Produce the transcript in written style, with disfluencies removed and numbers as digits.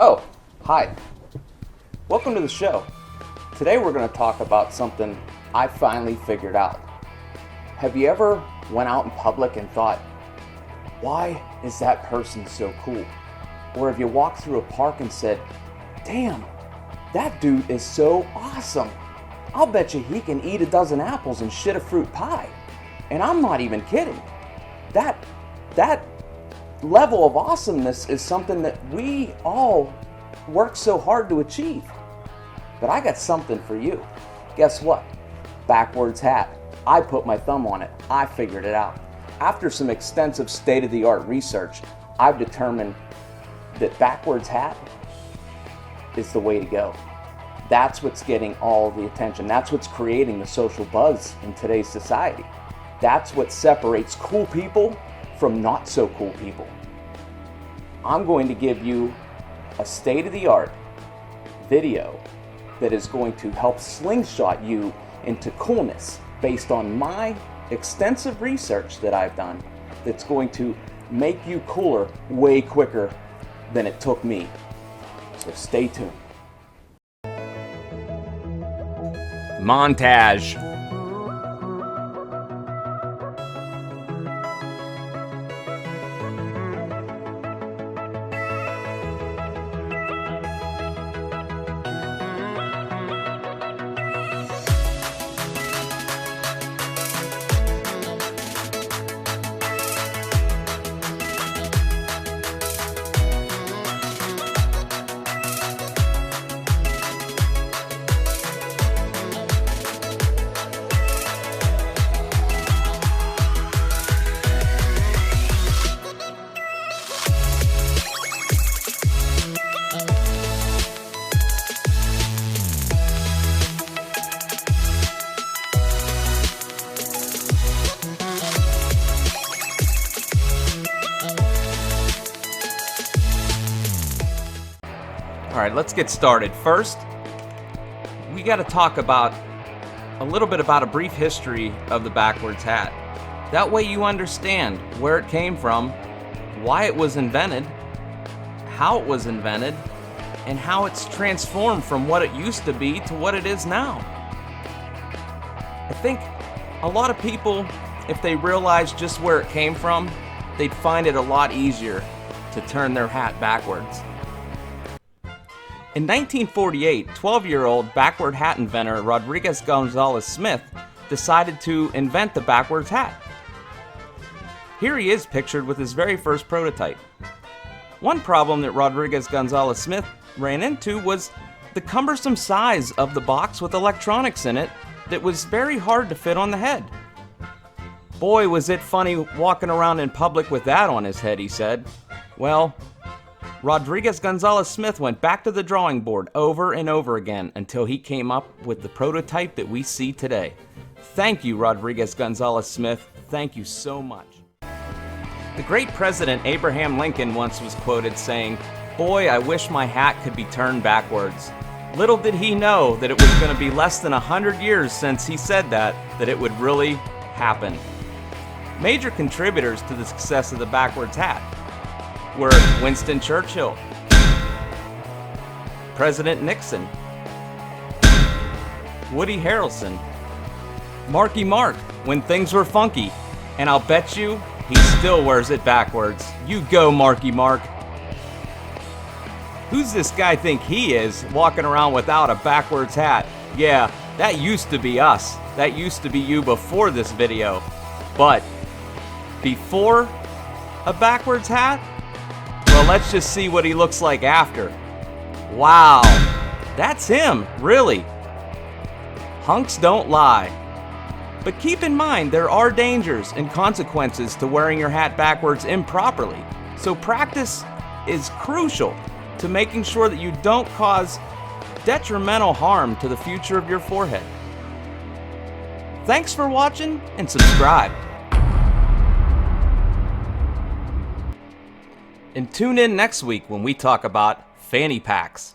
Oh, hi. Welcome to the show. Today we're going to talk about something I finally figured out. Have you ever went out in public and thought, why is that person so cool? Or have you walked through a park and said, damn, that dude is so awesome. I'll bet you he can eat a dozen apples and shit a fruit pie. And I'm not even kidding. That level of awesomeness is something that we all work so hard to achieve. But I got something for you. Guess what? Backwards hat. I put my thumb on it. I figured it out. After some extensive state-of-the-art research, I've determined that backwards hat is the way to go. That's what's getting all the attention. That's what's creating the social buzz in today's society. That's what separates cool people from not so cool people. I'm going to give you a state-of-the-art video that is going to help slingshot you into coolness based on my extensive research that I've done that's going to make you cooler way quicker than it took me. So stay tuned. Montage. All right, let's get started. First, we got to talk about a little bit about a brief history of the backwards hat. That way you understand where it came from, why it was invented, how it was invented, and how it's transformed from what it used to be to what it is now. I think a lot of people, if they realized just where it came from, they'd find it a lot easier to turn their hat backwards. In 1948, 12-year-old backward hat inventor Rodriguez Gonzalez Smith decided to invent the backwards hat. Here he is pictured with his very first prototype. One problem that Rodriguez Gonzalez Smith ran into was the cumbersome size of the box with electronics in it that was very hard to fit on the head. Boy, was it funny walking around in public with that on his head, he said. Well, Rodriguez Gonzalez Smith went back to the drawing board over and over again until he came up with the prototype that we see today. Thank you, Rodriguez Gonzalez Smith. Thank you so much. The great President Abraham Lincoln once was quoted saying, "Boy, I wish my hat could be turned backwards." Little did he know that it was going to be less than 100 years since he said that it would really happen. Major contributors to the success of the backwards hat were Winston Churchill, President Nixon, Woody Harrelson, Marky Mark when things were funky, and I'll bet you he still wears it backwards. You go, Marky Mark. Who's this guy think he is, walking around without a backwards hat? Yeah, that used to be us. That used to be you before this video. But before a backwards hat? Well, let's just see what he looks like after. Wow, that's him, really. Hunks don't lie. But keep in mind, there are dangers and consequences to wearing your hat backwards improperly. So practice is crucial to making sure that you don't cause detrimental harm to the future of your forehead. Thanks for watching and subscribe. And tune in next week when we talk about fanny packs.